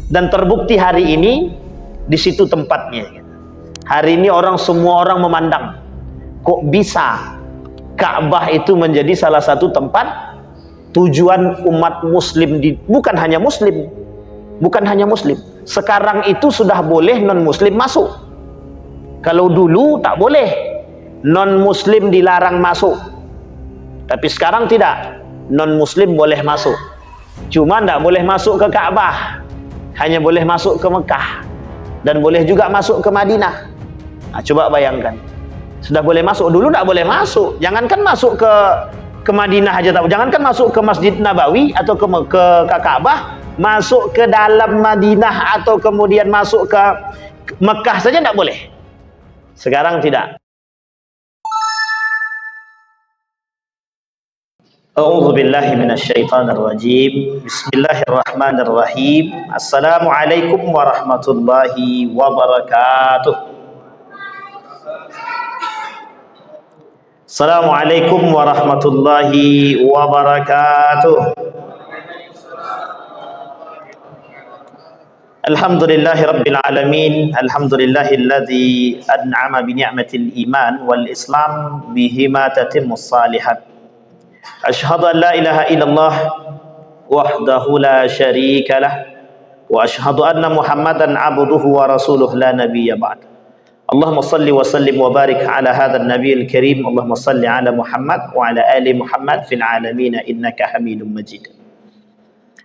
Dan terbukti hari ini di situ tempatnya. Hari ini semua orang memandang, kok bisa Ka'bah itu menjadi salah satu tempat tujuan umat muslim, bukan hanya muslim. Sekarang itu sudah boleh non muslim masuk. Kalau dulu tak boleh, non muslim dilarang masuk. Tapi sekarang tidak, non muslim boleh masuk. Cuma tidak boleh masuk ke Ka'bah, hanya boleh masuk ke Mekah, dan boleh juga masuk ke Madinah. Nah, coba bayangkan, sudah boleh masuk, dulu tidak boleh masuk. Jangankan masuk ke Madinah aja, jangankan masuk ke Masjid Nabawi atau ke Ka'bah, masuk ke dalam Madinah atau kemudian masuk ke Mekah saja tidak boleh. Sekarang tidak. A'udzu billahi minasyaitonir rajim. Bismillahirrahmanirrahim. Assalamualaikum warahmatullahi wabarakatuh. Assalamualaikum warahmatullahi wabarakatuh. Alhamdulillahi rabbil alamin. Alhamdulillahilladzi an'ama bi ni'matil iman wal islam bihima tatimmus salihat. Asyhadu an la ilaha illallah wahdahu la syarika lah wa asyhadu anna Muhammadan abduhu wa rasuluh la nabiyya ba'd. Allahumma salli wa sallim wa barik ala hadzal nabiyil karim. Allahumma salli ala Muhammad wa ala ali Muhammad fil alamin innaka Hamidum Majid.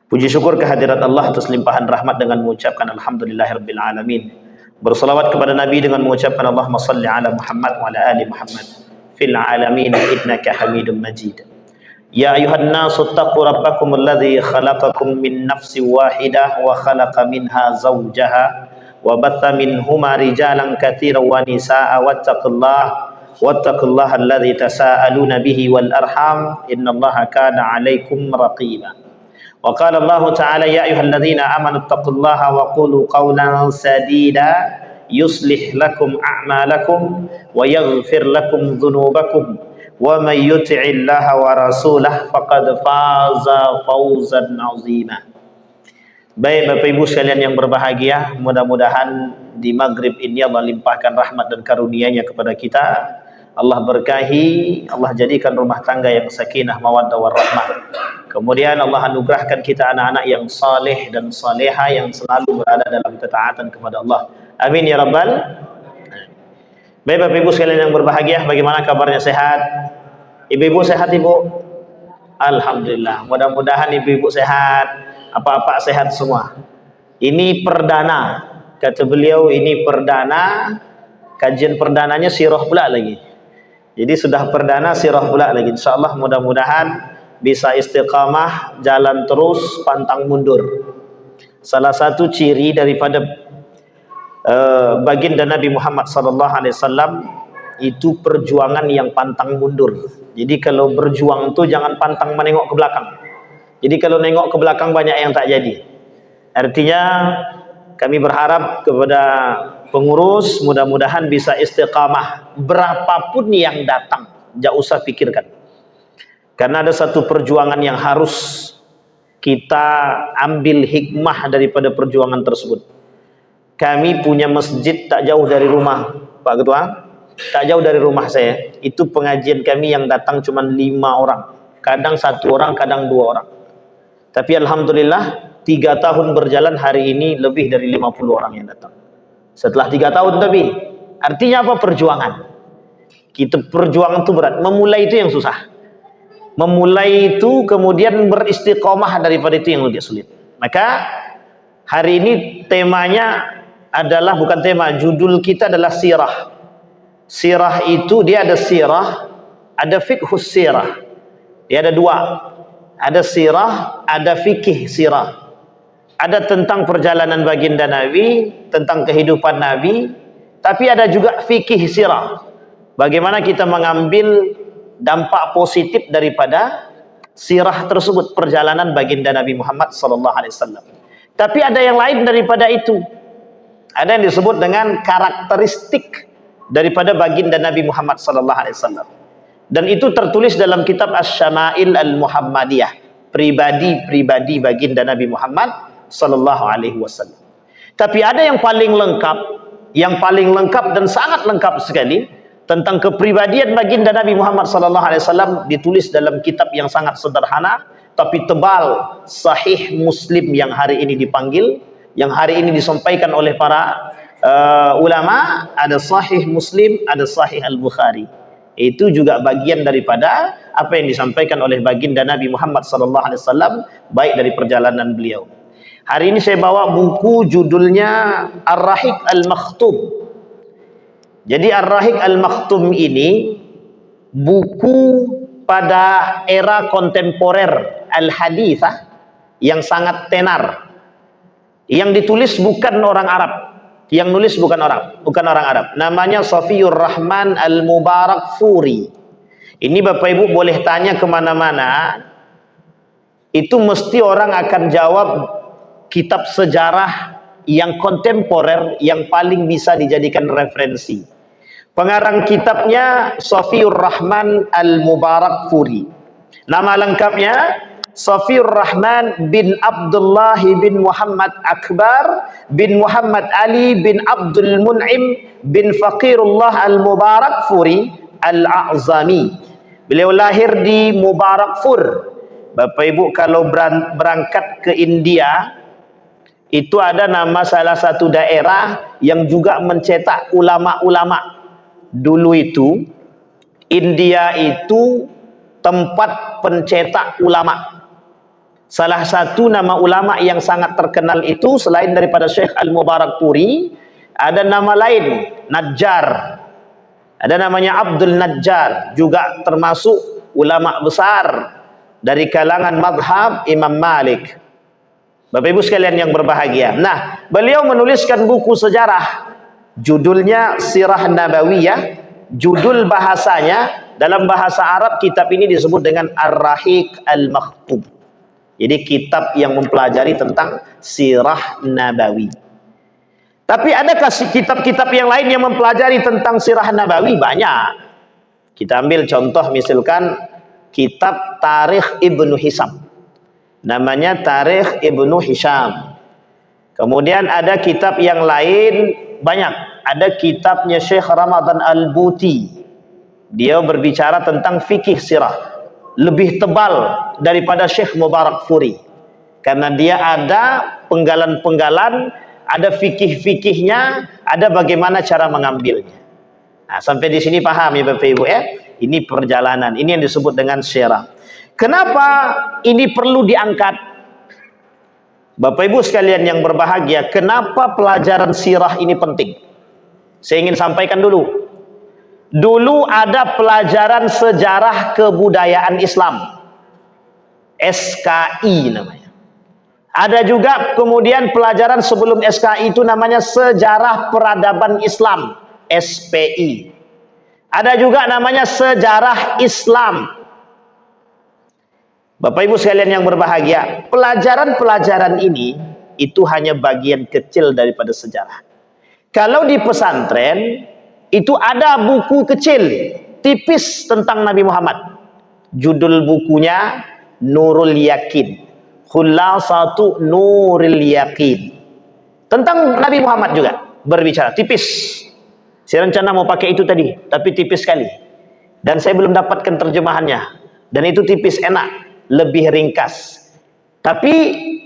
Puji syukur kehadirat Allah atas limpahan rahmat dengan mengucapkan alhamdulillahirabbil alamin. Berselawat kepada Nabi dengan mengucapkan Allahumma salli ala Muhammad wa ala ali Muhammad fil alamin innaka Hamidum Majid. Ya ayuhan nasu taqu rabbakum alladhi khalaqakum min nafsin wahidah wa khalaqa minha zawjaha wa batha minhuma rijalan katsiran wa nisaa'a wattaqullaha alladhi tasaaluna bihi wal arham innallaha kana 'alaikum raqiba. Wa qala Allah ta'ala ya ayyuhalladzina amanu taqullaha wa qulu qawlan sadida yuslih lakum a'malakum wa yaghfir lakum dhunubakum wa may yuti'illaha wa rasulahu faqad faza fawzan 'azima. Baik Bapak Ibu sekalian yang berbahagia, mudah-mudahan di maghrib ini Allah limpahkan rahmat dan karunia-Nya kepada kita. Allah berkahi, Allah jadikan rumah tangga yang sakinah, mawaddah warahmah. Kemudian Allah anugerahkan kita anak-anak yang saleh dan saleha yang selalu berada dalam ketaatan kepada Allah. Amin ya rabbal. Baik Bapak Ibu sekalian yang berbahagia, bagaimana kabarnya, sehat? Ibu-ibu sehat Ibu? Alhamdulillah. Mudah-mudahan ibu-ibu sehat. Apa-apa sehat semua. Ini perdana, kata beliau, ini perdana, kajian perdananya sirah pula lagi. Jadi sudah perdana sirah pula lagi. InsyaAllah mudah-mudahan bisa istiqamah, jalan terus, pantang mundur. Salah satu ciri daripada baginda Nabi Muhammad SAW itu perjuangan yang pantang mundur. Jadi kalau berjuang itu jangan pantang menengok ke belakang. Jadi kalau nengok ke belakang banyak yang tak jadi. Artinya kami berharap kepada pengurus mudah-mudahan bisa istiqamah berapapun yang datang, jangan usah pikirkan. Karena ada satu perjuangan yang harus kita ambil hikmah daripada perjuangan tersebut. Kami punya masjid tak jauh dari rumah Pak Ketua, tak jauh dari rumah saya. Itu pengajian kami yang datang cuma 5 orang, kadang 1 orang, kadang 2 orang. Tapi alhamdulillah 3 tahun berjalan, hari ini lebih dari 50 orang yang datang. Setelah 3 tahun tapi artinya apa? Perjuangan. Kita perjuangan itu berat, memulai itu yang susah. Memulai itu kemudian beristiqomah daripada itu yang lebih sulit. Maka hari ini temanya adalah, bukan tema, judul kita adalah sirah. Sirah itu dia ada sirah, ada fiqhus sirah. Dia ada 2. Ada sirah, ada fikih sirah. Ada tentang perjalanan baginda Nabi, tentang kehidupan Nabi, tapi ada juga fikih sirah. Bagaimana kita mengambil dampak positif daripada sirah tersebut, perjalanan baginda Nabi Muhammad SAW. Tapi ada yang lain daripada itu. Ada yang disebut dengan karakteristik daripada baginda Nabi Muhammad SAW. Dan itu tertulis dalam kitab Asy-Syama'il Al-Muhammadiyah, pribadi-pribadi baginda Nabi Muhammad sallallahu alaihi wasallam. Tapi ada yang paling lengkap dan sangat lengkap sekali tentang kepribadian baginda Nabi Muhammad sallallahu alaihi wasallam, ditulis dalam kitab yang sangat sederhana tapi tebal, Sahih Muslim, yang hari ini disampaikan oleh para ulama. Ada Sahih Muslim, ada Sahih Al-Bukhari. Itu juga bagian daripada apa yang disampaikan oleh baginda Nabi Muhammad sallallahu alaihi wasallam, baik dari perjalanan beliau. Hari ini saya bawa buku judulnya Ar-Rahiq Al-Makhtum. Jadi Ar-Rahiq Al-Makhtum ini buku pada era kontemporer Al-Hadithah yang sangat tenar. Yang ditulis bukan orang Arab. Yang nulis bukan orang Arab. Namanya Safiyur Rahman Al-Mubarakfuri. Ini Bapak Ibu boleh tanya kemana-mana, itu mesti orang akan jawab kitab sejarah yang kontemporer yang paling bisa dijadikan referensi. Pengarang kitabnya Safiyur Rahman Al-Mubarakfuri. Nama lengkapnya Safiyur Rahman bin Abdullah bin Muhammad Akbar bin Muhammad Ali bin Abdul Mun'im bin Faqirullah Al-Mubarakfuri Al-A'zami. Beliau lahir di Mubarakfur. Bapak Ibu kalau berangkat ke India, itu ada nama salah satu daerah yang juga mencetak ulama-ulama. Dulu itu India itu tempat pencetak ulama. Salah satu nama ulama yang sangat terkenal itu selain daripada Syekh Al-Mubarakfuri, ada nama lain, Najjar. Ada namanya Abdul Najjar, juga termasuk ulama besar dari kalangan mazhab Imam Malik. Bapak Ibu sekalian yang berbahagia. Nah, beliau menuliskan buku sejarah, judulnya Sirah Nabawiyah. Judul bahasanya dalam bahasa Arab kitab ini disebut dengan Ar-Rahiq Al-Makhtum. Jadi kitab yang mempelajari tentang sirah Nabawi. Tapi adakah kitab-kitab yang lain yang mempelajari tentang sirah Nabawi? Banyak. Kita ambil contoh misalkan kitab Tarikh Ibnu Hisham. Namanya Tarikh Ibnu Hisham. Kemudian ada kitab yang lain banyak. Ada kitabnya Syekh Ramadan Al-Buti. Dia berbicara tentang fikih sirah. Lebih tebal daripada Syekh Mubarakfuri. Karena dia ada penggalan-penggalan, ada fikih-fikihnya, ada bagaimana cara mengambilnya. Nah, sampai di sini paham ya Bapak Ibu ya? Ini perjalanan, ini yang disebut dengan sirah. Kenapa ini perlu diangkat? Bapak Ibu sekalian yang berbahagia, kenapa pelajaran sirah ini penting? Saya ingin sampaikan dulu. Dulu ada pelajaran sejarah kebudayaan Islam, SKI namanya. Ada juga kemudian pelajaran sebelum SKI itu namanya Sejarah Peradaban Islam, SPI. Ada juga namanya Sejarah Islam. Bapak Ibu sekalian yang berbahagia, pelajaran-pelajaran ini itu hanya bagian kecil daripada sejarah. Kalau di pesantren itu ada buku kecil, tipis tentang Nabi Muhammad. Judul bukunya Nurul Yakin. Khulasatu Nurul Yakin. Tentang Nabi Muhammad juga berbicara, tipis. Saya rencana mau pakai itu tadi, tapi tipis sekali. Dan saya belum dapatkan terjemahannya. Dan itu tipis, enak, lebih ringkas. Tapi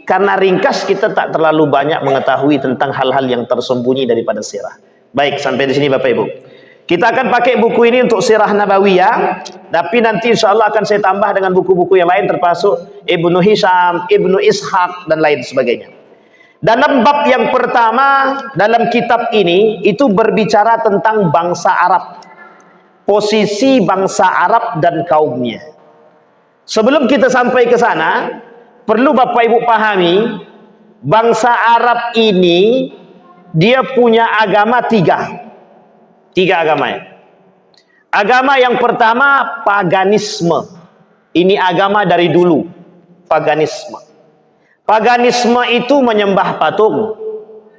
karena ringkas kita tak terlalu banyak mengetahui tentang hal-hal yang tersembunyi daripada sirah. Baik, sampai di sini Bapak Ibu. Kita akan pakai buku ini untuk sirah Nabawiyah, tapi nanti insya Allah akan saya tambah dengan buku-buku yang lain termasuk Ibnu Hisham, Ibnu Ishaq dan lain sebagainya. Dalam bab yang pertama dalam kitab ini itu berbicara tentang bangsa Arab, posisi bangsa Arab dan kaumnya. Sebelum kita sampai ke sana, perlu Bapak Ibu pahami bangsa Arab ini dia punya agama tiga agamanya. Agama yang pertama paganisme. Ini agama dari dulu, paganisme. Paganisme itu menyembah patung,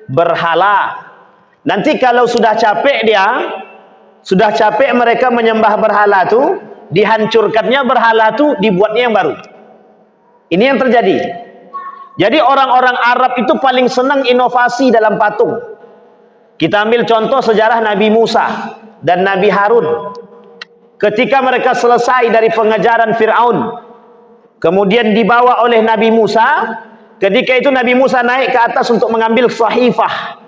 berhala. Nanti kalau sudah capek mereka menyembah berhala itu, dihancurkannya berhala itu, dibuatnya yang baru. Ini yang terjadi. Jadi orang-orang Arab itu paling senang inovasi dalam patung. Kita ambil contoh sejarah Nabi Musa dan Nabi Harun. Ketika mereka selesai dari pengejaran Fir'aun, kemudian dibawa oleh Nabi Musa. Ketika itu Nabi Musa naik ke atas untuk mengambil sahifah.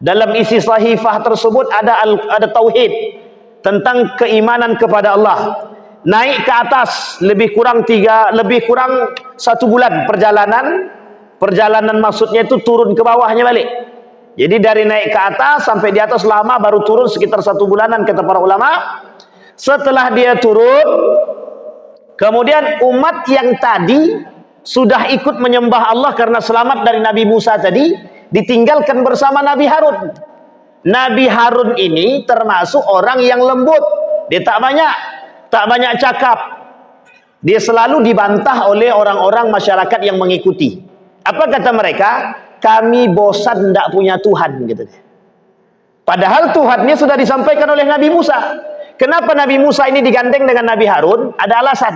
Dalam isi sahifah tersebut ada tauhid tentang keimanan kepada Allah. Naik ke atas lebih kurang 1 bulan perjalanan. Perjalanan maksudnya itu turun ke bawahnya balik. Jadi dari naik ke atas sampai di atas lama, baru turun sekitar 1 bulanan kata para ulama. Setelah dia turun, kemudian umat yang tadi sudah ikut menyembah Allah karena selamat dari Nabi Musa tadi, ditinggalkan bersama Nabi Harun. Nabi Harun ini termasuk orang yang lembut. Dia tak banyak cakap. Dia selalu dibantah oleh orang-orang masyarakat yang mengikuti. Apa kata mereka? Kami bosan tidak punya Tuhan, gitu. Padahal Tuhannya sudah disampaikan oleh Nabi Musa. Kenapa Nabi Musa ini digandeng dengan Nabi Harun? Ada alasan.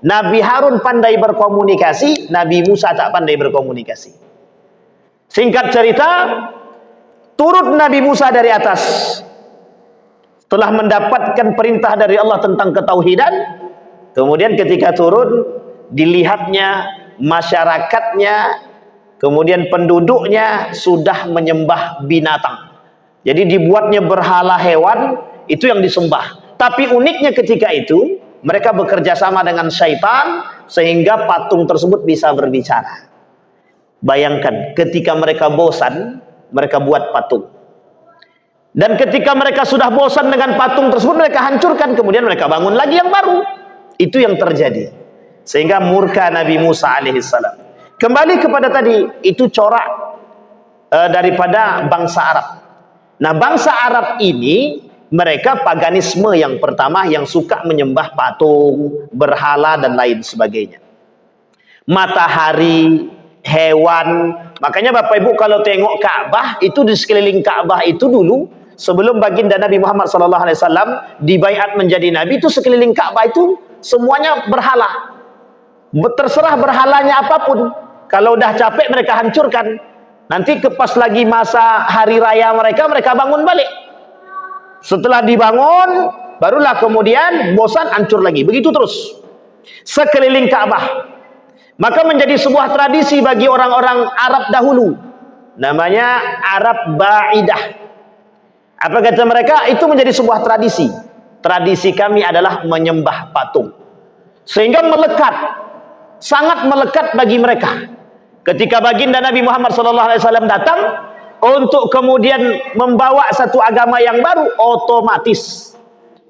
Nabi Harun pandai berkomunikasi, Nabi Musa tak pandai berkomunikasi. Singkat cerita, turun Nabi Musa dari atas. Setelah mendapatkan perintah dari Allah tentang ketauhidan, kemudian ketika turun, dilihatnya masyarakatnya, kemudian penduduknya sudah menyembah binatang. Jadi dibuatnya berhala hewan, itu yang disembah. Tapi uniknya ketika itu, mereka bekerja sama dengan syaitan, sehingga patung tersebut bisa berbicara. Bayangkan, ketika mereka bosan, mereka buat patung. Dan ketika mereka sudah bosan dengan patung tersebut, mereka hancurkan, kemudian mereka bangun lagi yang baru. Itu yang terjadi. Sehingga murka Nabi Musa alaihissalam. Kembali kepada tadi, itu corak daripada bangsa Arab. Nah, bangsa Arab ini, mereka paganisme yang pertama, yang suka menyembah patung, berhala dan lain sebagainya. Matahari, hewan. Makanya Bapak Ibu kalau tengok Ka'bah, itu di sekeliling Ka'bah itu dulu, sebelum baginda Nabi Muhammad SAW dibaiat menjadi Nabi, itu sekeliling Ka'bah itu semuanya berhala. Terserah berhalanya apapun. Kalau udah capek mereka hancurkan. Nanti pas lagi masa hari raya mereka bangun balik. Setelah dibangun, barulah kemudian bosan, hancur lagi. Begitu terus. Sekeliling Ka'bah. Maka menjadi sebuah tradisi bagi orang-orang Arab dahulu. Namanya Arab Ba'idah. Apa kata mereka? Itu menjadi sebuah tradisi. Tradisi kami adalah menyembah patung. Sehingga melekat. Sangat melekat bagi mereka. Ketika baginda Nabi Muhammad SAW datang untuk kemudian membawa satu agama yang baru, otomatis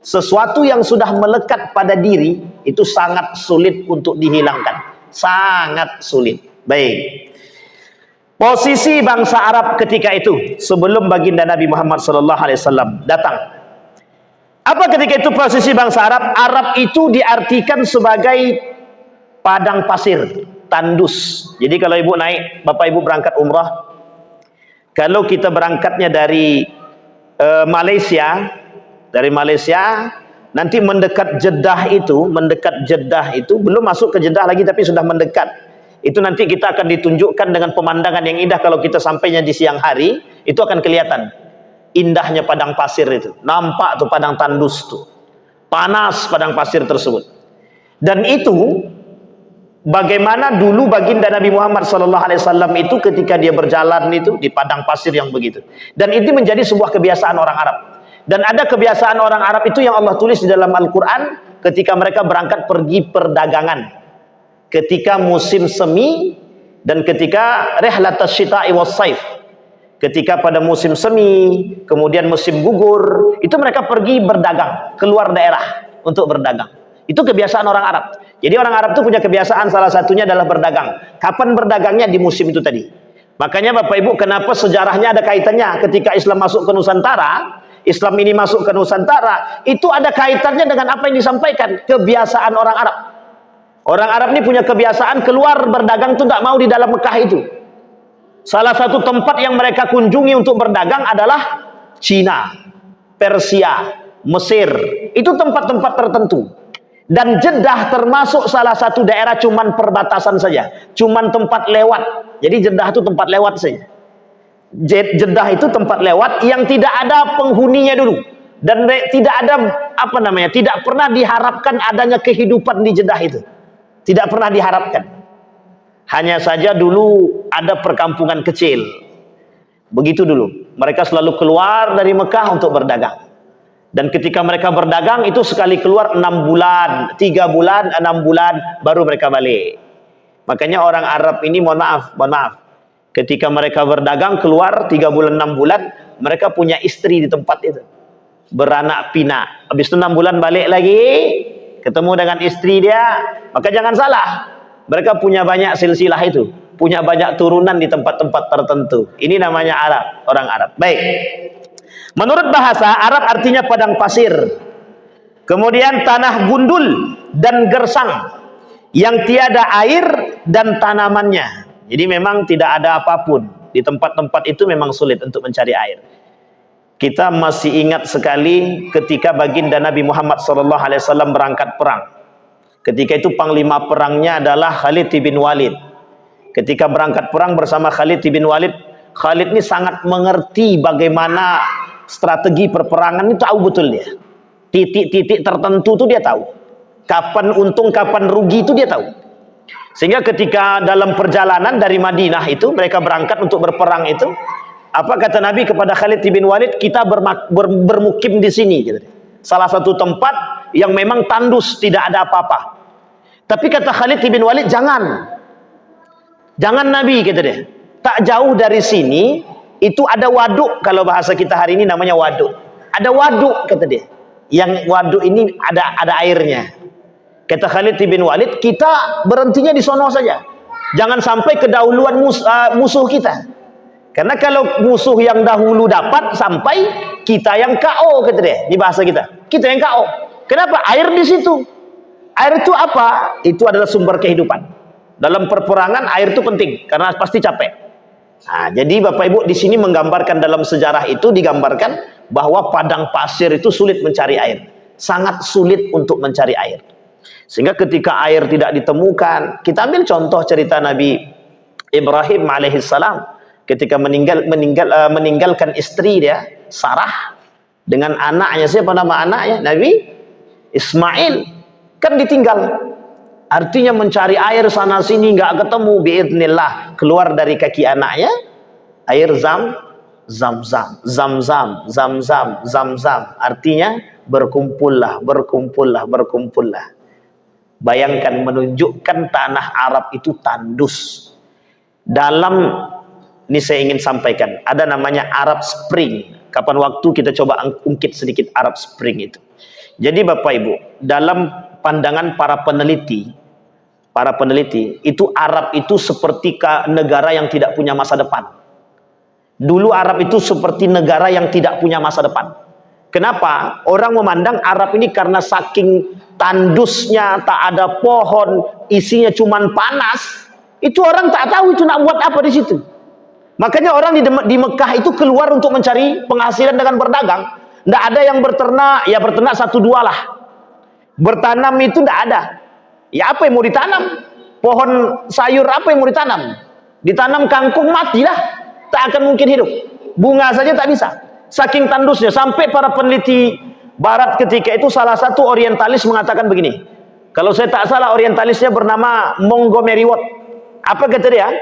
sesuatu yang sudah melekat pada diri itu sangat sulit untuk dihilangkan. Sangat sulit. Baik. Posisi bangsa Arab ketika itu sebelum baginda Nabi Muhammad SAW datang. Apa ketika itu posisi bangsa Arab? Arab itu diartikan sebagai padang pasir, tandus. Jadi kalau ibu naik, Bapak Ibu berangkat umrah, kalau kita berangkatnya dari Malaysia, nanti mendekat Jeddah itu belum masuk ke Jeddah lagi, tapi sudah mendekat. Itu nanti kita akan ditunjukkan dengan pemandangan yang indah. Kalau kita sampainya di siang hari, itu akan kelihatan indahnya padang pasir itu. Nampak tuh padang tandus tuh, panas padang pasir tersebut. Dan itu bagaimana dulu baginda Nabi Muhammad SAW itu ketika dia berjalan itu di padang pasir yang begitu. Dan itu menjadi sebuah kebiasaan orang Arab. Dan ada kebiasaan orang Arab itu yang Allah tulis di dalam Al-Quran ketika mereka berangkat pergi perdagangan. Ketika musim semi dan ketika rihlatas syita'i was saif. Ketika pada musim semi, kemudian musim gugur, itu mereka pergi berdagang, keluar daerah untuk berdagang. Itu kebiasaan orang Arab. Jadi orang Arab itu punya kebiasaan, salah satunya adalah berdagang. Kapan berdagangnya? Di musim itu tadi. Makanya Bapak Ibu, kenapa sejarahnya ada kaitannya ketika Islam masuk ke Nusantara, Islam ini masuk ke Nusantara, itu ada kaitannya dengan apa yang disampaikan, kebiasaan orang Arab. Orang Arab ini punya kebiasaan keluar berdagang itu tidak mau di dalam Mekah itu. Salah satu tempat yang mereka kunjungi untuk berdagang adalah Cina, Persia, Mesir. Itu tempat-tempat tertentu. Dan Jeddah termasuk salah satu daerah cuman perbatasan saja, cuman tempat lewat. Jadi Jeddah itu tempat lewat saja. Jeddah itu tempat lewat yang tidak ada penghuninya dulu, dan tidak ada apa namanya, tidak pernah diharapkan adanya kehidupan di Jeddah itu, tidak pernah diharapkan. Hanya saja dulu ada perkampungan kecil, begitu dulu. Mereka selalu keluar dari Mekah untuk berdagang, dan ketika mereka berdagang itu sekali keluar 6 bulan, 3 bulan, 6 bulan baru mereka balik. Makanya orang Arab ini mohon maaf, ketika mereka berdagang keluar 3 bulan 6 bulan, mereka punya istri di tempat itu, beranak pinak. Habis itu 6 bulan balik lagi, ketemu dengan istri dia. Maka jangan salah, mereka punya banyak silsilah itu, punya banyak turunan di tempat-tempat tertentu. Ini namanya Arab, orang Arab. Baik, menurut bahasa Arab artinya padang pasir, kemudian tanah gundul dan gersang yang tiada air dan tanamannya. Jadi memang tidak ada apapun di tempat-tempat itu, memang sulit untuk mencari air. Kita masih ingat sekali ketika baginda Nabi Muhammad SAW berangkat perang. Ketika itu panglima perangnya adalah Khalid bin Walid. Ketika berangkat perang bersama Khalid bin Walid, Khalid ini sangat mengerti bagaimana strategi perperangan, itu tahu betul dia. Titik-titik tertentu itu dia tahu. Kapan untung, kapan rugi itu dia tahu. Sehingga ketika dalam perjalanan dari Madinah itu, mereka berangkat untuk berperang itu, apa kata Nabi kepada Khalid bin Walid? Kita bermukim di sini, gitu. Salah satu tempat yang memang tandus, tidak ada apa-apa. Tapi kata Khalid bin Walid, jangan Nabi, kata dia. Tak jauh dari sini itu ada waduk, kalau bahasa kita hari ini namanya waduk. Ada waduk, kata dia. Yang waduk ini ada airnya. Kata Khalid bin Walid, kita berhentinya di sono saja. Jangan sampai kedahuluan musuh kita. Karena kalau musuh yang dahulu dapat sampai, kita yang KO, kata dia. Di bahasa kita, kita yang KO. Kenapa? Air di situ. Air itu apa? Itu adalah sumber kehidupan. Dalam perperangan air itu penting karena pasti capek. Nah, jadi Bapak Ibu di sini menggambarkan, dalam sejarah itu digambarkan bahwa padang pasir itu sulit mencari air. Sangat sulit untuk mencari air. Sehingga ketika air tidak ditemukan, kita ambil contoh cerita Nabi Ibrahim alaihissalam ketika meninggalkan istri dia Sarah dengan anaknya. Siapa nama anaknya? Nabi Ismail. Kan ditinggal. Artinya mencari air sana sini nggak ketemu. Biidznillah keluar dari kaki anaknya air zam-zam. Artinya berkumpullah. Bayangkan, menunjukkan tanah Arab itu tandus. Ini saya ingin sampaikan, ada namanya Arab Spring. Kapan waktu kita coba ungkit sedikit Arab Spring itu. Jadi Bapak Ibu, dalam pandangan para peneliti, itu Arab itu seperti negara yang tidak punya masa depan. Dulu Arab itu seperti negara yang tidak punya masa depan. Kenapa? Orang memandang Arab ini karena saking tandusnya, tak ada pohon, isinya cuman panas. Itu orang tak tahu itu nak buat apa di situ. Makanya orang di Mekah itu keluar untuk mencari penghasilan dengan berdagang. Tidak ada yang berternak, ya berternak 1-2 lah. Bertanam itu tidak ada. Ya apa yang mau ditanam? Pohon sayur apa yang mau ditanam? Ditanam kangkung matilah, tak akan mungkin hidup. Bunga saja tak bisa. Saking tandusnya, sampai para peneliti Barat ketika itu, salah satu orientalis mengatakan begini. Kalau saya tak salah, orientalisnya bernama Montgomery Watt. Apa kata dia?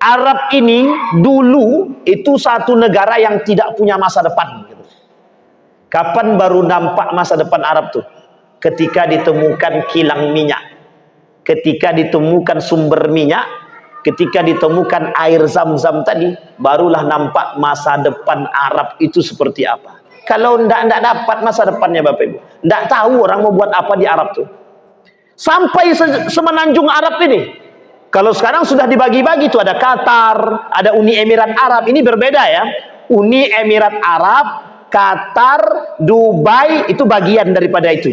Arab ini dulu itu satu negara yang tidak punya masa depan. Kapan baru nampak masa depan Arab tuh? Ketika ditemukan kilang minyak, ketika ditemukan sumber minyak, ketika ditemukan air zam-zam tadi, barulah nampak masa depan Arab itu seperti apa. Kalau tidak dapat masa depannya Bapak Ibu, tidak tahu orang mau buat apa di Arab tuh. Sampai semenanjung Arab ini. Kalau sekarang sudah dibagi-bagi tuh, ada Qatar, ada Uni Emirat Arab. Ini berbeda ya. Uni Emirat Arab, Qatar, Dubai itu bagian daripada itu.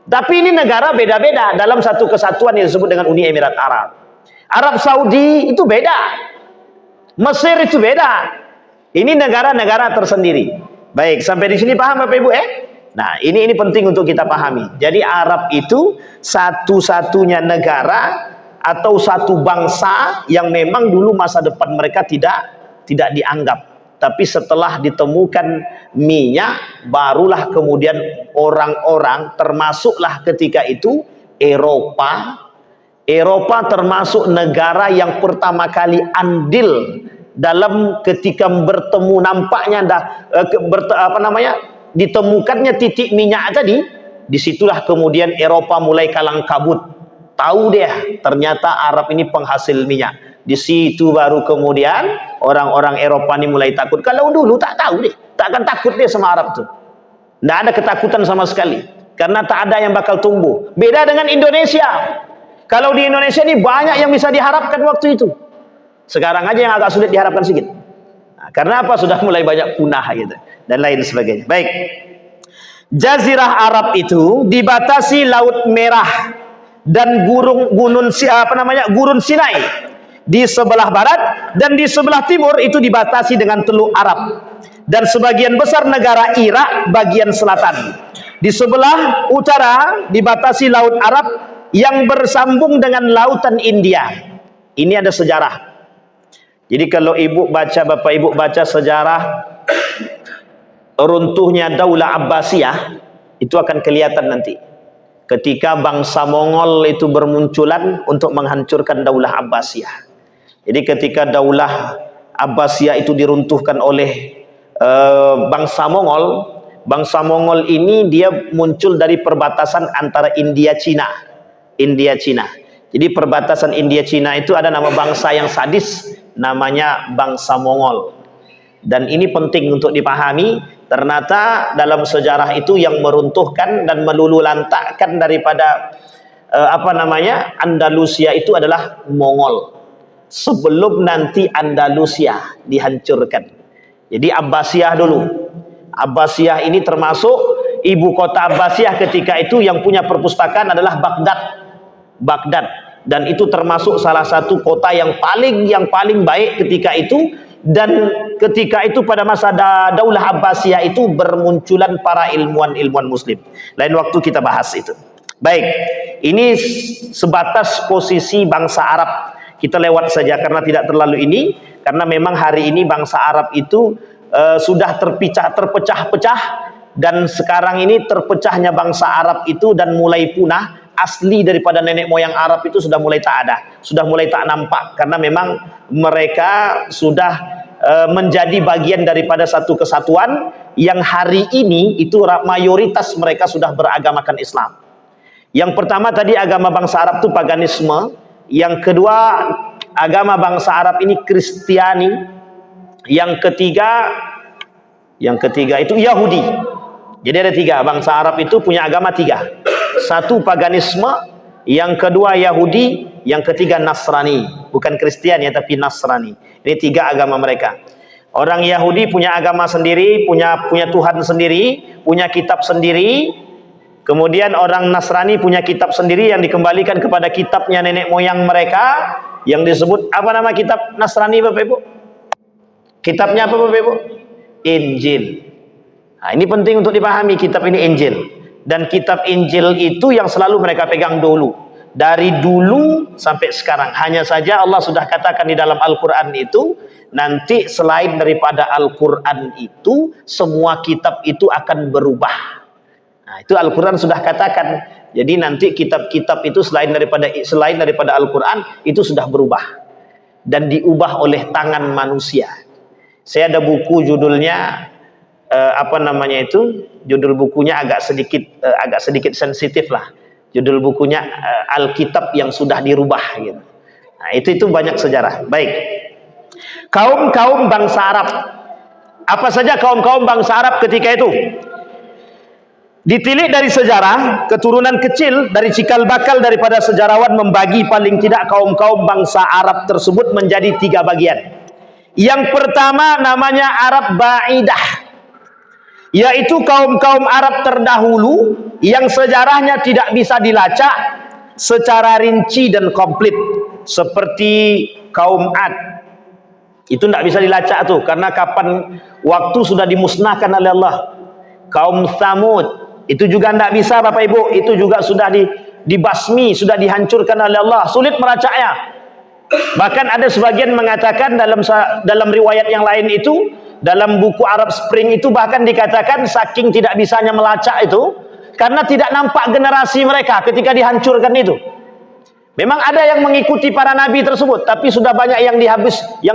Tapi ini negara beda-beda dalam satu kesatuan yang disebut dengan Uni Emirat Arab. Arab Saudi itu beda. Mesir itu beda. Ini negara-negara tersendiri. Baik, sampai di sini paham Bapak Ibu Nah, ini penting untuk kita pahami. Jadi Arab itu satu-satunya negara atau satu bangsa yang memang dulu masa depan mereka tidak dianggap. Tapi setelah ditemukan minyak, barulah kemudian orang-orang, termasuklah ketika itu Eropa termasuk negara yang pertama kali andil dalam ketika bertemu, nampaknya ditemukannya titik minyak tadi. Disitulah kemudian Eropa mulai kalang kabut, tahu dia ternyata Arab ini penghasil minyak. Di situ baru kemudian orang-orang Eropa ini mulai takut. Kalau dulu tak tahu deh, tak akan takut dia sama Arab tuh. Tidak ada ketakutan sama sekali, karena tak ada yang bakal tumbuh. Beda dengan Indonesia. Kalau di Indonesia ini banyak yang bisa diharapkan waktu itu. Sekarang aja yang agak sulit diharapkan sedikit. Nah, karena apa? Sudah mulai banyak punah gitu dan lain sebagainya. Baik. Jazirah Arab itu dibatasi Laut Merah dan Gurun Sinai di sebelah barat, dan di sebelah timur itu dibatasi dengan Teluk Arab, dan sebagian besar negara Irak bagian selatan. Di sebelah utara dibatasi Laut Arab yang bersambung dengan Lautan India. Ini ada sejarah. Jadi kalau Bapak Ibu baca sejarah runtuhnya Daulah Abbasiyah, itu akan kelihatan nanti. Ketika bangsa Mongol itu bermunculan untuk menghancurkan Daulah Abbasiyah. Jadi ketika Daulah Abbasiyah itu diruntuhkan oleh bangsa Mongol ini dia muncul dari perbatasan antara India Cina. Jadi perbatasan India Cina itu ada nama bangsa yang sadis, namanya bangsa Mongol. Dan ini penting untuk dipahami. Ternyata dalam sejarah itu yang meruntuhkan dan melululantakkan daripada Andalusia itu adalah Mongol. Sebelum nanti Andalusia dihancurkan. Jadi Abbasiyah dulu. Abbasiyah ini termasuk ibu kota Abbasiyah ketika itu yang punya perpustakaan adalah Baghdad. Dan itu termasuk salah satu kota yang paling baik ketika itu. Dan ketika itu pada masa Daulah Abbasiyah itu bermunculan para ilmuwan Muslim. Lain waktu kita bahas itu. Baik, ini sebatas posisi bangsa Arab. Kita lewat saja karena tidak terlalu ini. Karena memang hari ini bangsa Arab itu sudah terpecah-pecah. Dan sekarang ini terpecahnya bangsa Arab itu dan mulai punah. Asli daripada nenek moyang Arab itu sudah mulai tak ada, sudah mulai tak nampak, karena memang mereka sudah menjadi bagian daripada satu kesatuan yang hari ini itu mayoritas mereka sudah beragamakan Islam. Yang pertama tadi agama bangsa Arab itu paganisme, yang kedua agama bangsa Arab ini Kristiani, yang ketiga itu Yahudi. Jadi ada tiga, bangsa Arab itu punya agama tiga. Satu paganisme, yang kedua Yahudi, yang ketiga Nasrani. Bukan Kristen ya, tapi Nasrani. Ini tiga agama mereka. Orang Yahudi punya agama sendiri, punya Tuhan sendiri, punya kitab sendiri. Kemudian orang Nasrani punya kitab sendiri yang dikembalikan kepada kitabnya nenek moyang mereka, yang disebut apa nama kitab Nasrani Bapak Ibu? Kitabnya apa Bapak Ibu? Injil. Nah, ini penting untuk dipahami, kitab ini Injil. Dan kitab Injil itu yang selalu mereka pegang dulu. Dari dulu sampai sekarang. Hanya saja Allah sudah katakan di dalam Al-Quran itu, nanti selain daripada Al-Quran itu, semua kitab itu akan berubah. Nah, itu Al-Quran sudah katakan. Jadi nanti kitab-kitab itu selain daripada Al-Quran, itu sudah berubah. Dan diubah oleh tangan manusia. Saya ada buku judulnya, judul bukunya agak sedikit sensitif lah. Judul bukunya Alkitab yang sudah dirubah gitu. Nah, itu banyak sejarah. Baik. Kaum-kaum bangsa Arab. Apa saja kaum-kaum bangsa Arab ketika itu? Ditilik dari sejarah, keturunan kecil dari cikal bakal daripada sejarawan membagi paling tidak kaum-kaum bangsa Arab tersebut menjadi tiga bagian. Yang pertama namanya Arab Ba'idah, yaitu kaum-kaum Arab terdahulu yang sejarahnya tidak bisa dilacak secara rinci dan komplit, seperti kaum Ad. Itu tidak bisa dilacak tuh, karena kapan waktu sudah dimusnahkan oleh Allah. Kaum Tsamud, Itu juga tidak bisa Bapak Ibu, itu juga sudah dibasmi, sudah dihancurkan oleh Allah, sulit melacaknya. Bahkan ada sebagian mengatakan dalam riwayat yang lain itu, dalam buku Arab Spring itu bahkan dikatakan saking tidak bisanya melacak itu, karena tidak nampak generasi mereka ketika dihancurkan itu. Memang ada yang mengikuti para nabi tersebut, tapi sudah banyak yang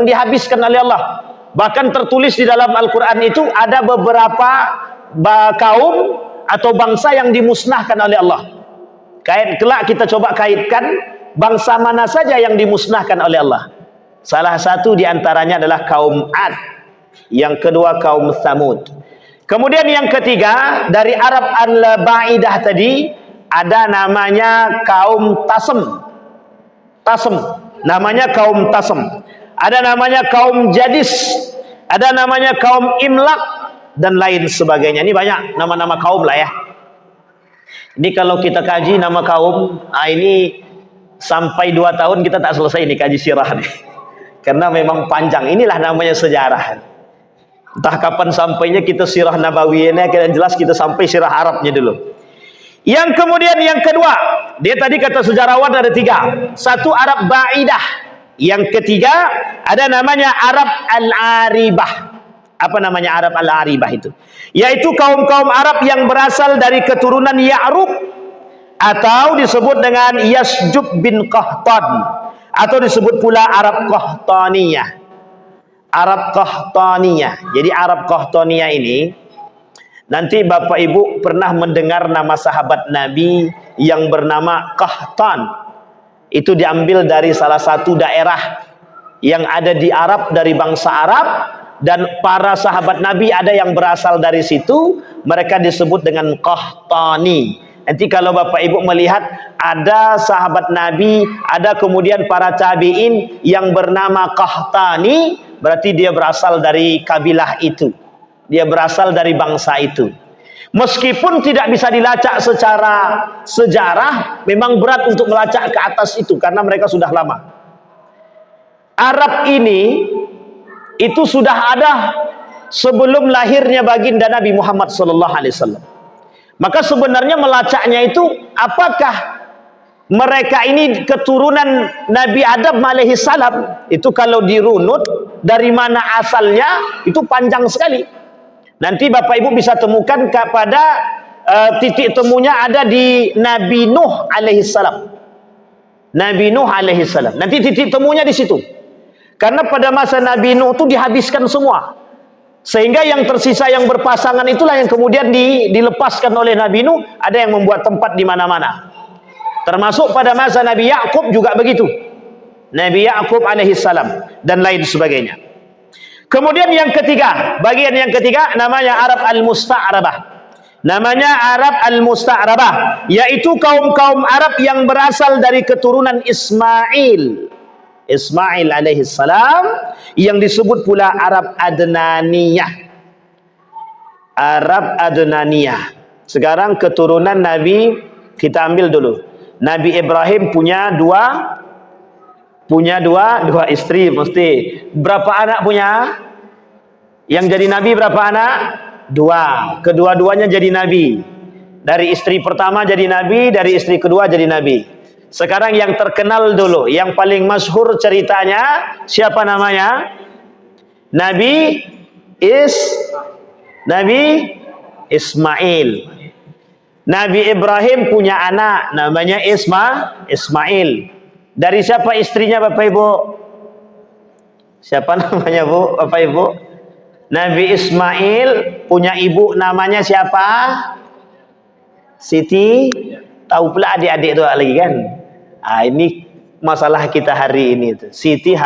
dihabiskan oleh Allah. Bahkan tertulis di dalam Al-Quran itu ada beberapa kaum atau bangsa yang dimusnahkan oleh Allah. Kelak kita coba kaitkan bangsa mana saja yang dimusnahkan oleh Allah. Salah satu diantaranya adalah kaum Ad, yang kedua kaum Tsamud. Kemudian yang ketiga dari Arab al-Ba'idah tadi ada namanya kaum Tasem. Namanya kaum Tasem. Ada namanya kaum Jadis, ada namanya kaum Imlak dan lain sebagainya. Ini banyak nama-nama kaum lah ya. Ini kalau kita kaji nama kaum, ini sampai 2 tahun kita tak selesai ini kaji sirah nih. Karena memang panjang. Inilah namanya sejarah. Entah kapan sampainya kita sirah Nabawiyahnya, yang jelas kita sampai sirah Arabnya dulu. Yang kemudian yang kedua, dia tadi kata sejarawan ada 3. Satu Arab Ba'idah. Yang ketiga ada namanya Arab Al-Aribah. Apa namanya Arab Al-Aribah itu? Yaitu kaum-kaum Arab yang berasal dari keturunan Ya'rub, atau disebut dengan Yasjub bin Qahtan, atau disebut pula Arab Qahtaniyah. Arab Qahtaniyah. Jadi Arab Qahtaniyah ini, nanti Bapak Ibu pernah mendengar nama sahabat Nabi yang bernama Qahtan. Itu diambil dari salah satu daerah yang ada di Arab, dari bangsa Arab, dan para sahabat Nabi ada yang berasal dari situ, mereka disebut dengan Qahtani. Nanti kalau Bapak Ibu melihat ada sahabat Nabi, ada kemudian para tabi'in yang bernama Qahtani, berarti dia berasal dari kabilah itu, dia berasal dari bangsa itu. Meskipun tidak bisa dilacak secara sejarah, memang berat untuk melacak ke atas itu karena mereka sudah lama. Arab ini itu sudah ada sebelum lahirnya baginda Nabi Muhammad SAW. Maka sebenarnya melacaknya itu apakah mereka ini keturunan Nabi Adam alaihissalam, itu kalau dirunut dari mana asalnya itu panjang sekali. Nanti Bapak Ibu bisa temukan kepada titik temunya ada di Nabi Nuh alaihissalam. Nabi Nuh alaihissalam. Nanti titik temunya di situ. Karena pada masa Nabi Nuh itu dihabiskan semua. Sehingga yang tersisa yang berpasangan itulah yang kemudian dilepaskan oleh Nabi Nuh, ada yang membuat tempat di mana-mana. Termasuk pada masa Nabi Yakub juga begitu. Nabi Yakub alaihissalam dan lain sebagainya. Kemudian yang ketiga, bagian yang ketiga namanya Arab Al-Musta'rabah. Namanya Arab Al-Musta'rabah, yaitu kaum-kaum Arab yang berasal dari keturunan Ismail. Ismail alaihissalam, yang disebut pula Arab Adnaniyah. Arab Adnaniyah. Sekarang keturunan Nabi kita ambil dulu. Nabi Ibrahim punya dua istri mesti. Berapa anak punya? Yang jadi nabi berapa anak? 2. Kedua-duanya jadi nabi. Dari istri pertama jadi nabi, dari istri kedua jadi nabi. Sekarang yang terkenal dulu, yang paling masyhur ceritanya, siapa namanya? Nabi Ismail. Nabi Ibrahim punya anak namanya Ismail. Dari siapa istrinya Bapak Ibu? Siapa namanya Bu, Bapak Ibu? Nabi Ismail punya ibu namanya siapa? Siti. Tahu pula adik-adik itu lagi kan? Ini masalah kita hari ini tuh. Siti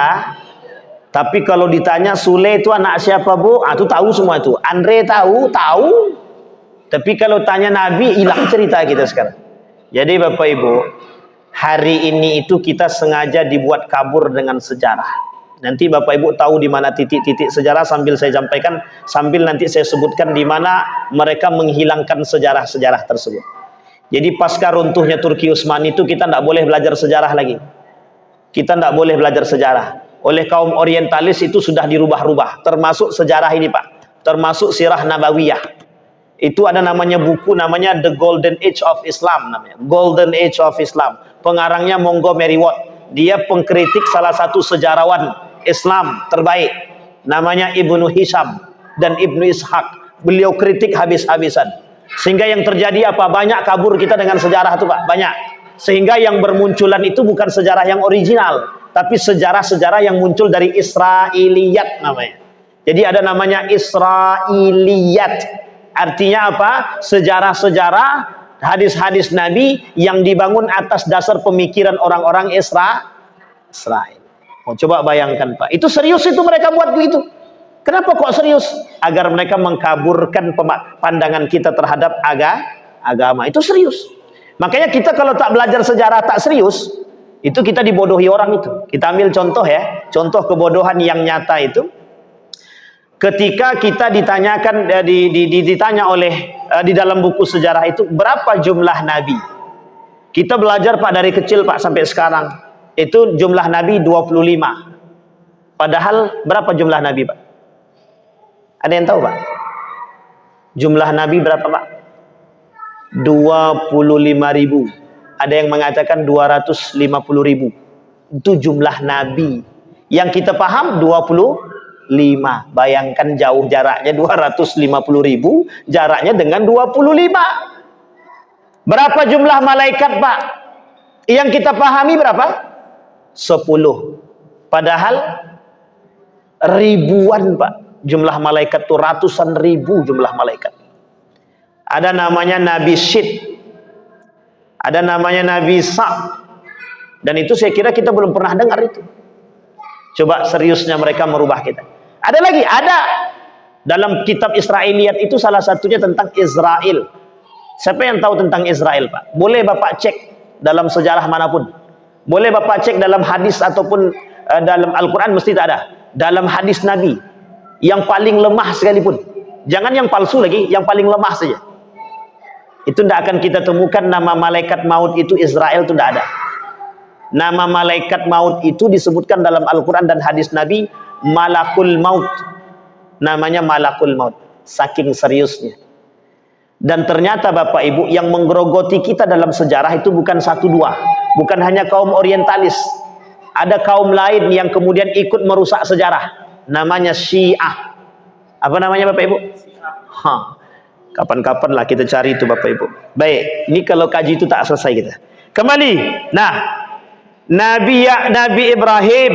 Tapi kalau ditanya Sule itu anak siapa Bu? Itu tahu semua itu. Andre tahu. Tapi kalau tanya Nabi, hilang cerita kita sekarang. Jadi Bapak Ibu, hari ini itu kita sengaja dibuat kabur dengan sejarah. Nanti Bapak Ibu tahu di mana titik-titik sejarah sambil saya sampaikan, sambil nanti saya sebutkan di mana mereka menghilangkan sejarah-sejarah tersebut. Jadi pasca runtuhnya Turki Utsmani itu kita tidak boleh belajar sejarah lagi. Kita tidak boleh belajar sejarah. Oleh kaum orientalis itu sudah dirubah-rubah, termasuk sejarah ini Pak, termasuk sirah Nabawiyah. Itu ada namanya buku namanya The Golden Age of Islam namanya. Golden Age of Islam. Pengarangnya Montgomery Watt. Dia pengkritik salah satu sejarawan Islam terbaik. Namanya Ibnu Hisham dan Ibnu Ishaq. Beliau kritik habis-habisan. Sehingga yang terjadi apa? Banyak kabur kita dengan sejarah itu Pak. Banyak. Sehingga yang bermunculan itu bukan sejarah yang original. Tapi sejarah-sejarah yang muncul dari Israiliyat namanya. Jadi ada namanya Israiliyat. Artinya apa? Sejarah-sejarah, hadis-hadis Nabi yang dibangun atas dasar pemikiran orang-orang Israel. Oh, coba bayangkan Pak. Itu serius itu mereka buat begitu. Kenapa kok serius? Agar mereka mengkaburkan pandangan kita terhadap agama. Itu serius. Makanya kita kalau tak belajar sejarah tak serius, itu kita dibodohi orang itu. Kita ambil contoh ya. Contoh kebodohan yang nyata itu. Ketika kita ditanyakan ditanya oleh di dalam buku sejarah itu berapa jumlah nabi? Kita belajar Pak dari kecil Pak sampai sekarang. Itu jumlah nabi 25. Padahal berapa jumlah nabi Pak? Ada yang tahu Pak? Jumlah nabi berapa Pak? 25.000. Ada yang mengatakan 250.000. Itu jumlah nabi. Yang kita paham 25. Bayangkan jauh jaraknya 250.000 jaraknya dengan 25. Berapa jumlah malaikat Pak? Yang kita pahami berapa? 10. Padahal ribuan Pak. Jumlah malaikat itu ratusan ribu jumlah malaikat. Ada namanya Nabi Syed. Ada namanya Nabi Sa'. Dan itu saya kira kita belum pernah dengar itu. Coba seriusnya mereka merubah kita. Ada lagi, ada dalam kitab Israiliyat itu salah satunya tentang Israel. Siapa yang tahu tentang Israel Pak? Boleh Bapak cek dalam sejarah manapun. Boleh Bapak cek dalam hadis ataupun dalam Al-Quran mesti tak ada. Dalam hadis Nabi yang paling lemah sekalipun. Jangan yang palsu lagi, yang paling lemah saja. Itu tidak akan kita temukan nama malaikat maut itu Israel itu tidak ada. Nama malaikat maut itu disebutkan dalam Al-Quran dan hadis Nabi Malakul Maut. Namanya Malakul Maut. Saking seriusnya. Dan ternyata Bapak Ibu yang menggerogoti kita dalam sejarah itu bukan satu dua. Bukan hanya kaum orientalis. Ada kaum lain yang kemudian ikut merusak sejarah. Namanya Syiah. Apa namanya Bapak Ibu? Kapan-kapan lah kita cari itu Bapak Ibu. Baik, ini kalau kaji itu tak selesai kita. Kembali. Nah, Nabi Ibrahim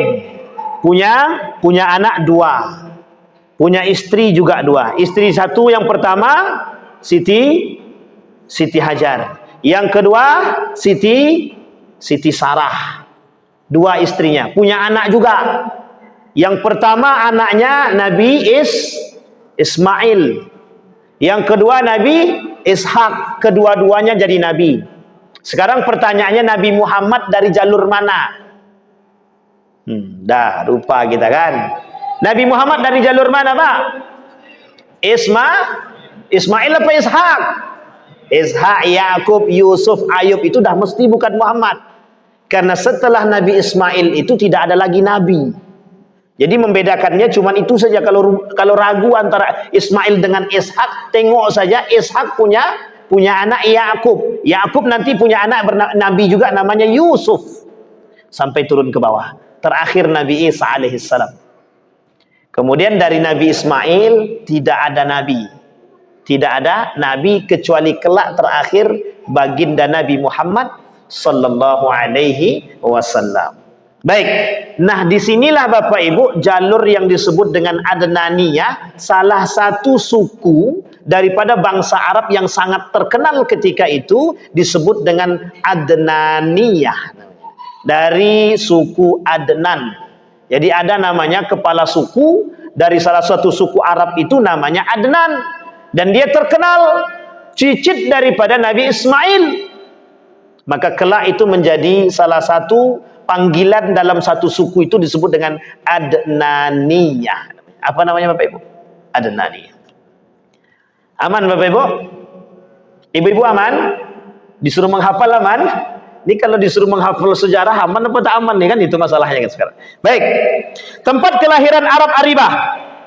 punya anak 2, punya istri juga 2. Istri satu yang pertama Siti Hajar, yang kedua Siti Sarah. 2 istrinya, punya anak juga. Yang pertama anaknya Nabi Ismail, yang kedua Nabi Ishak. Kedua-duanya jadi nabi. Sekarang pertanyaannya Nabi Muhammad dari jalur mana? Dah lupa kita kan. Nabi Muhammad dari jalur mana Pak? Ismail apa Ishak? Ishak, Yakub, Yusuf, Ayub itu dah mesti bukan Muhammad. Karena setelah Nabi Ismail itu tidak ada lagi nabi. Jadi membedakannya cuma itu saja. Kalau ragu antara Ismail dengan Ishak, tengok saja Ishak punya anak Yakub. Yakub nanti punya anak nabi juga namanya Yusuf. Sampai turun ke bawah. Terakhir Nabi Isa alaihissalam. Kemudian dari Nabi Ismail tidak ada nabi. Tidak ada nabi kecuali kelak terakhir baginda Nabi Muhammad sallallahu alaihi wasallam. Baik. Nah, disinilah Bapak Ibu jalur yang disebut dengan Adnaniyah, salah satu suku daripada bangsa Arab yang sangat terkenal ketika itu disebut dengan Adnaniyah. Dari suku Adnan. Jadi ada namanya kepala suku dari salah satu suku Arab itu namanya Adnan. Dan dia terkenal cicit daripada Nabi Ismail. Maka kelak itu menjadi salah satu panggilan dalam satu suku itu disebut dengan Adnaniyah. Apa namanya Bapak Ibu? Adnaniyah. Aman Bapak Ibu? Ibu-ibu aman? Disuruh menghafal aman? Ini kalau disuruh menghafal sejarah aman apa tak aman nih kan, itu masalahnya kan sekarang. Baik. Tempat kelahiran Arab Aribah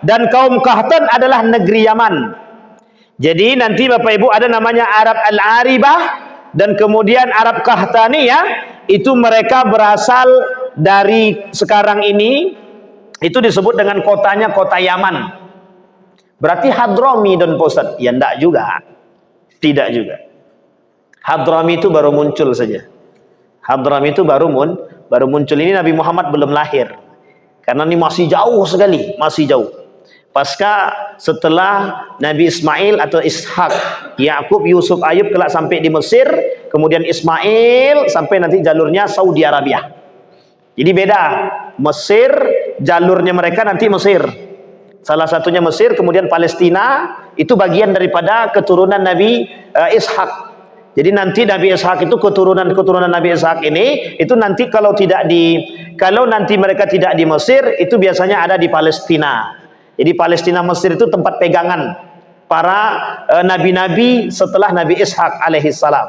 dan kaum Qahtan adalah negeri Yaman. Jadi nanti Bapak Ibu ada namanya Arab Al-Aribah dan kemudian Arab Qahtaniyah, itu mereka berasal dari sekarang ini itu disebut dengan kotanya kota Yaman. Berarti Hadrami dan Posat? Ya enggak juga. Tidak juga. Hadrami itu baru muncul saja. Hadrami itu baru muncul. Ini Nabi Muhammad belum lahir. Karena ini masih jauh sekali, masih jauh. Pasca setelah Nabi Ismail atau Ishak, Yakub, Yusuf, Ayub kelak sampai di Mesir, kemudian Ismail sampai nanti jalurnya Saudi Arabia. Jadi beda. Mesir jalurnya mereka nanti Mesir. Salah satunya Mesir, kemudian Palestina itu bagian daripada keturunan Nabi Ishak. Jadi nanti Nabi Ishak itu keturunan Nabi Ishak ini itu nanti kalau nanti mereka tidak di Mesir, itu biasanya ada di Palestina. Jadi Palestina Mesir itu tempat pegangan para nabi-nabi setelah Nabi Ishak alaihissalam.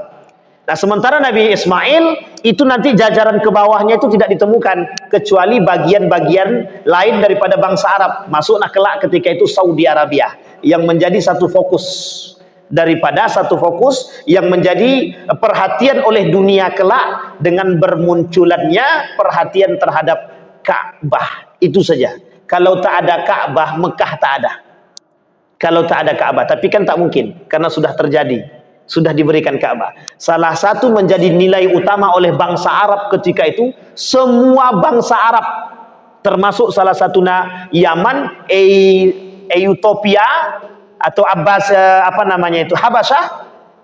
Nah, sementara Nabi Ismail itu nanti jajaran ke bawahnya itu tidak ditemukan kecuali bagian-bagian lain daripada bangsa Arab. Masuklah kelak ketika itu Saudi Arabia yang menjadi satu fokus yang menjadi perhatian oleh dunia kelak dengan bermunculannya perhatian terhadap Ka'bah. Itu saja. Kalau tak ada Ka'bah, Mekah tak ada. Kalau tak ada Ka'bah, tapi kan tak mungkin karena sudah terjadi, sudah diberikan Ka'bah. Salah satu menjadi nilai utama oleh bangsa Arab ketika itu, semua bangsa Arab termasuk salah satunya Yaman, Ethiopia atau Habasyah,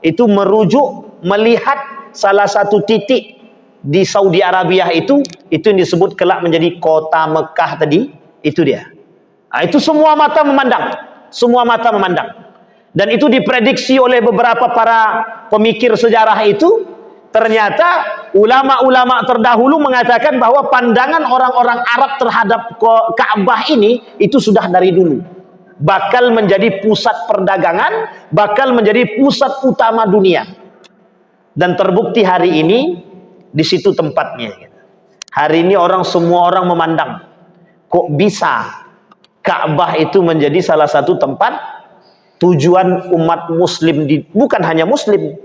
itu merujuk melihat salah satu titik di Saudi Arabia itu yang disebut kelak menjadi kota Mekah tadi. Itu dia. Nah, itu semua mata memandang. Dan itu diprediksi oleh beberapa para pemikir sejarah itu. Ternyata ulama-ulama terdahulu mengatakan bahwa pandangan orang-orang Arab terhadap Ka'bah ini itu sudah dari dulu. Bakal menjadi pusat perdagangan, bakal menjadi pusat utama dunia. Dan terbukti hari ini di situ tempatnya. Hari ini semua orang memandang. Kok bisa Ka'bah itu menjadi salah satu tempat tujuan umat muslim bukan hanya muslim.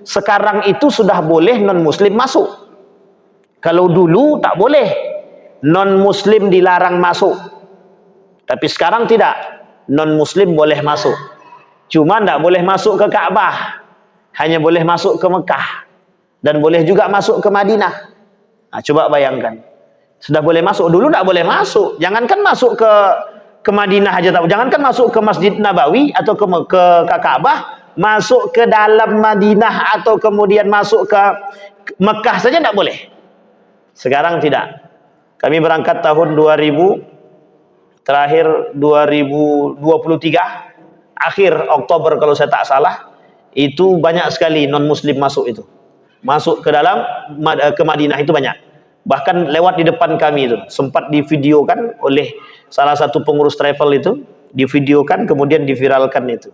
Sekarang itu sudah boleh non muslim masuk. Kalau dulu tak boleh, non muslim dilarang masuk. Tapi sekarang tidak, non muslim boleh masuk. Cuma tidak boleh masuk ke Ka'bah, hanya boleh masuk ke Mekah dan boleh juga masuk ke Madinah. Nah, coba bayangkan. Sudah boleh masuk, dulu tidak boleh masuk. Jangankan masuk ke Madinah aja, jangankan masuk ke Masjid Nabawi atau ke Ka'bah, masuk ke dalam Madinah atau kemudian masuk ke Mekah saja tidak boleh. Sekarang tidak. Kami berangkat tahun 2000, terakhir 2023, akhir Oktober kalau saya tak salah, itu banyak sekali non muslim masuk itu. Masuk ke Madinah itu banyak. Bahkan lewat di depan kami itu sempat divideokan oleh salah satu pengurus travel itu, divideokan kemudian diviralkan itu.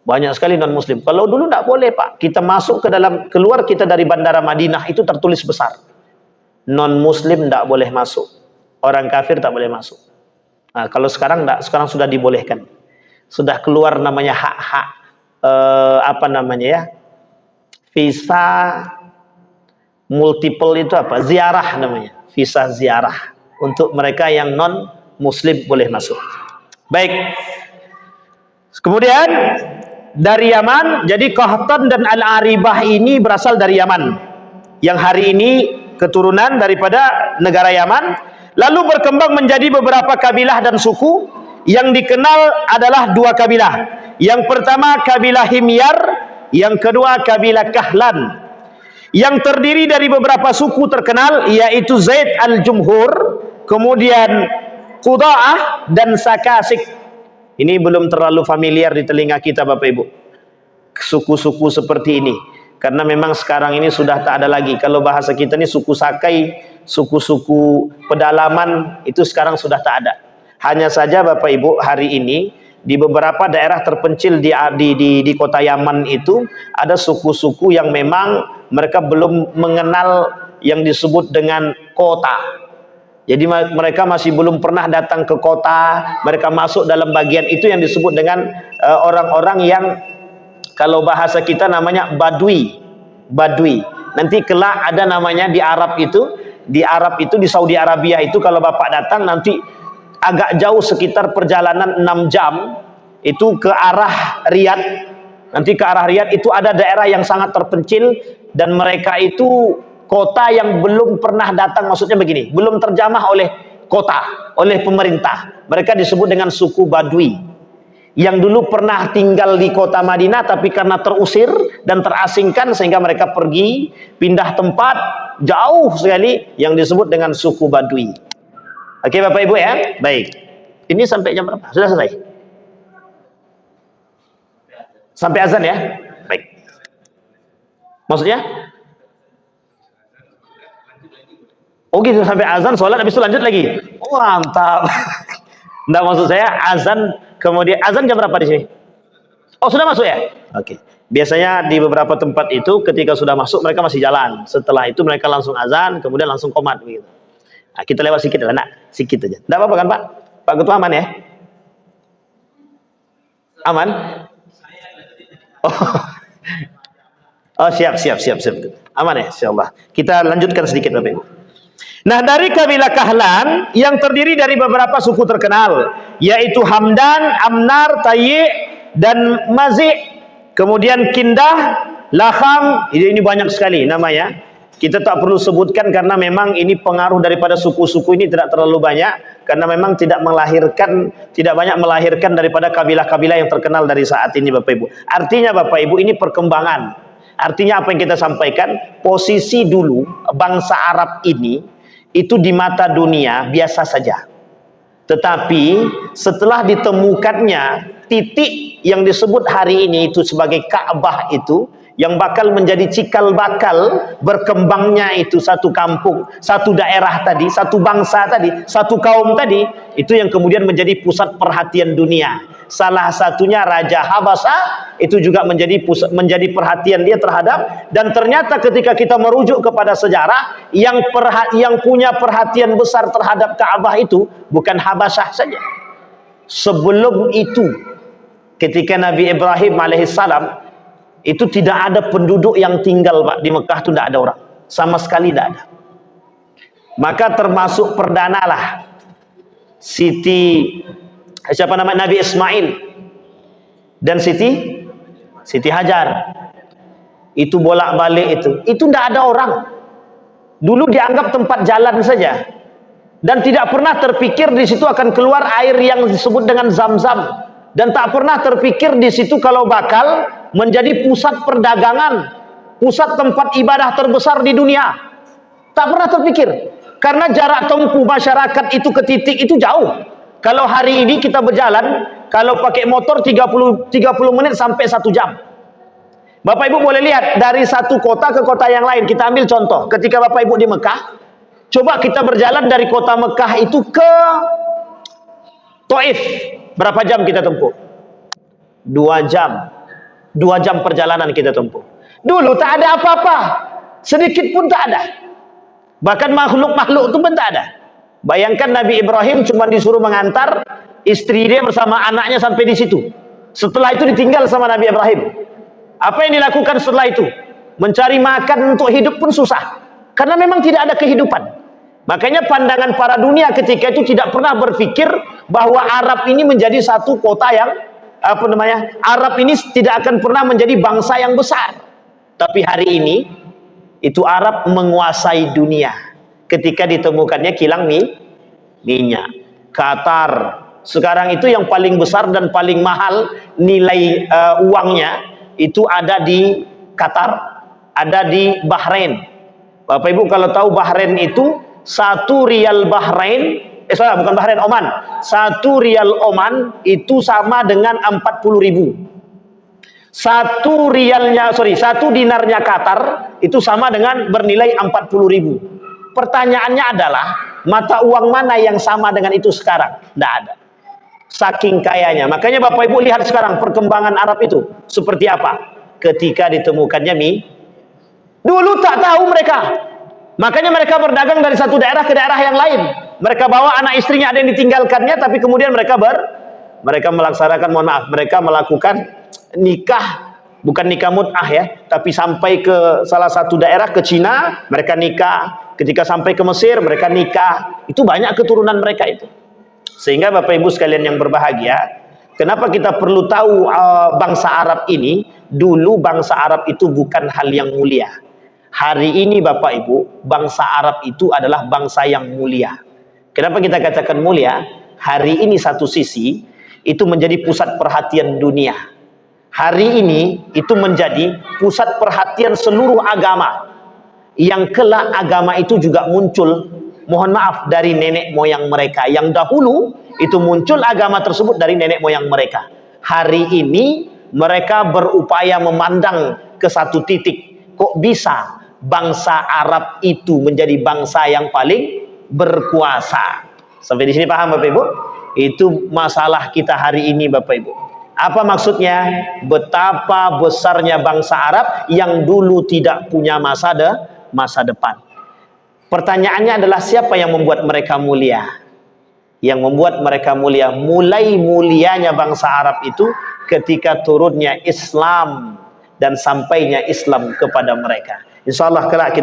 Banyak sekali non muslim. Kalau dulu tidak boleh, Pak. Kita masuk keluar kita dari bandara Madinah itu tertulis besar. Non muslim tidak boleh masuk. Orang kafir tak boleh masuk. Nah, kalau sekarang tidak, sekarang sudah dibolehkan. Sudah keluar namanya hak-hak visa multiple itu ziarah namanya, visa ziarah untuk mereka yang non muslim boleh masuk. Baik. Kemudian dari Yaman, jadi Qahtan dan Al-Aribah ini berasal dari Yaman, yang hari ini keturunan daripada negara Yaman, lalu berkembang menjadi beberapa kabilah dan suku. Yang dikenal adalah dua kabilah. Yang pertama kabilah Himyar, yang kedua kabilah Kahlan, yang terdiri dari beberapa suku terkenal, yaitu Zaid al-Jumhur, kemudian Quda'ah dan Sakasik. Ini belum terlalu familiar di telinga kita Bapak Ibu, suku-suku seperti ini, karena memang sekarang ini sudah tak ada lagi. Kalau bahasa kita ini suku Sakai, suku-suku pedalaman, itu sekarang sudah tak ada. Hanya saja Bapak Ibu, hari ini di beberapa daerah terpencil di kota Yaman itu ada suku-suku yang memang mereka belum mengenal yang disebut dengan kota. Jadi mereka masih belum pernah datang ke kota. Mereka masuk dalam bagian itu yang disebut dengan orang-orang yang kalau bahasa kita namanya badui. Badui. Nanti kelak ada namanya di Arab itu, di Saudi Arabia itu, kalau Bapak datang nanti agak jauh, sekitar perjalanan 6 jam itu ke arah Riyadh. Nanti ke arah Riyadh itu ada daerah yang sangat terpencil, dan mereka itu kota yang belum pernah datang, maksudnya begini, belum terjamah oleh kota, oleh pemerintah. Mereka disebut dengan suku Badui, yang dulu pernah tinggal di kota Madinah, tapi karena terusir dan terasingkan sehingga mereka pergi, pindah tempat jauh sekali, yang disebut dengan suku Badui. Oke Bapak Ibu ya, baik. Ini sampai jam berapa? Sudah selesai? Sampai azan ya? Baik. Maksudnya? Oh gitu, sampai azan, sholat, habis itu lanjut lagi. Oh mantap. Nggak, maksud saya azan, kemudian azan jam berapa di sini? Oh sudah masuk ya? Oke. Biasanya di beberapa tempat itu ketika sudah masuk mereka masih jalan. Setelah itu mereka langsung azan, kemudian langsung qomat begitu. Nah, kita lewat sedikit lah, nak, sedikit aja. Nggak apa-apa kan Pak? Pak Ketua aman ya? Aman? Oh, oh siap. Aman ya, insyaallah. Kita lanjutkan sedikit Bapak Ibu. Nah, dari kabilah Kahlan yang terdiri dari beberapa suku terkenal, yaitu Hamdan, Amnar, Tayyi, dan Mazi', kemudian Kindah, Laham. Ini banyak sekali namanya. Kita tak perlu sebutkan karena memang ini pengaruh daripada suku-suku ini tidak terlalu banyak, karena memang tidak banyak melahirkan daripada kabilah-kabilah yang terkenal dari saat ini Bapak Ibu. Artinya Bapak Ibu, ini perkembangan. Artinya apa yang kita sampaikan, posisi dulu bangsa Arab ini itu di mata dunia biasa saja. Tetapi setelah ditemukannya titik yang disebut hari ini itu sebagai Ka'bah itu, yang bakal menjadi cikal bakal berkembangnya itu satu kampung, satu daerah tadi, satu bangsa tadi, satu kaum tadi, itu yang kemudian menjadi pusat perhatian dunia. Salah satunya Raja Habasha itu juga menjadi perhatian dia terhadap, dan ternyata ketika kita merujuk kepada sejarah, yang punya perhatian besar terhadap Ka'bah itu bukan Habasyah saja. Sebelum itu, ketika Nabi Ibrahim alaihissalam itu tidak ada penduduk yang tinggal Pak di Mekah, itu tidak ada orang sama sekali, tidak ada. Maka termasuk perdanalah siapa nama Nabi Ismail dan Siti Hajar itu bolak-balik itu tidak ada orang. Dulu dianggap tempat jalan saja, dan tidak pernah terpikir di situ akan keluar air yang disebut dengan Zam-Zam, dan tak pernah terpikir di situ kalau bakal menjadi pusat perdagangan, pusat tempat ibadah terbesar di dunia. Tak pernah terpikir, karena jarak tempuh masyarakat itu ke titik itu jauh. Kalau hari ini kita berjalan, kalau pakai motor 30 menit sampai 1 jam. Bapak Ibu boleh lihat dari satu kota ke kota yang lain. Kita ambil contoh, ketika Bapak Ibu di Mekah, coba kita berjalan dari kota Mekah itu ke Taif, berapa jam kita tempuh? 2 jam. 2 jam perjalanan kita tempuh. Dulu tak ada apa-apa, sedikit pun tak ada. Bahkan makhluk-makhluk itu pun tak ada. Bayangkan Nabi Ibrahim cuma disuruh mengantar istri dia bersama anaknya sampai di situ. Setelah itu ditinggal sama Nabi Ibrahim. Apa yang dilakukan setelah itu? Mencari makan untuk hidup pun susah, karena memang tidak ada kehidupan. Makanya pandangan para dunia ketika itu tidak pernah berpikir bahwa Arab ini menjadi satu kota yang Arab ini tidak akan pernah menjadi bangsa yang besar. Tapi hari ini itu Arab menguasai dunia ketika ditemukannya kilang minyak. Qatar sekarang itu yang paling besar dan paling mahal nilai uangnya itu ada di Qatar, ada di Bahrain. Bapak Ibu kalau tahu Bahrain itu 1 rial Bahrain, bukan Bahrain, Oman. 1 rial Oman itu sama dengan 40.000. 1 dinarnya Qatar itu sama dengan bernilai 40.000. Pertanyaannya adalah, mata uang mana yang sama dengan itu sekarang? Tidak ada. Saking kayanya. Makanya Bapak Ibu lihat sekarang perkembangan Arab itu seperti apa ketika ditemukannya dulu tak tahu mereka. Makanya mereka berdagang dari satu daerah ke daerah yang lain. Mereka bawa anak istrinya, ada yang ditinggalkannya, tapi kemudian mereka melaksanakan, mohon maaf, mereka melakukan nikah, bukan nikah mut'ah ya, tapi sampai ke salah satu daerah, ke Cina, mereka nikah. Ketika sampai ke Mesir, mereka nikah. Itu banyak keturunan mereka itu. Sehingga Bapak Ibu sekalian yang berbahagia, kenapa kita perlu tahu bangsa Arab ini? Dulu bangsa Arab itu bukan hal yang mulia. Hari ini Bapak Ibu, bangsa Arab itu adalah bangsa yang mulia. Kenapa kita katakan mulia? Hari ini satu sisi, itu menjadi pusat perhatian dunia. Hari ini, itu menjadi pusat perhatian seluruh agama. Yang kelak agama itu juga muncul, mohon maaf, dari nenek moyang mereka. Yang dahulu, itu muncul agama tersebut dari nenek moyang mereka. Hari ini, mereka berupaya memandang ke satu titik. Kok bisa bangsa Arab itu menjadi bangsa yang paling berkuasa? Sampai di sini paham Bapak Ibu? Itu masalah kita hari ini Bapak Ibu. Apa maksudnya? Betapa besarnya bangsa Arab yang dulu tidak punya masa depan. Pertanyaannya adalah siapa yang membuat mereka mulia? Yang membuat mereka mulia, mulai mulianya bangsa Arab itu ketika turunnya Islam dan sampainya Islam kepada mereka. Insyaallah kelak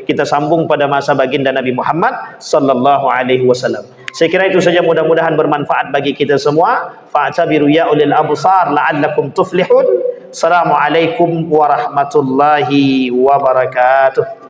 kita sambung pada masa baginda Nabi Muhammad sallallahu alaihi wasallam. Saya kira itu saja, mudah-mudahan bermanfaat bagi kita semua. Fa'tabiru ya ulil absar la'allakum tuflihun. Assalamualaikum warahmatullahi wabarakatuh.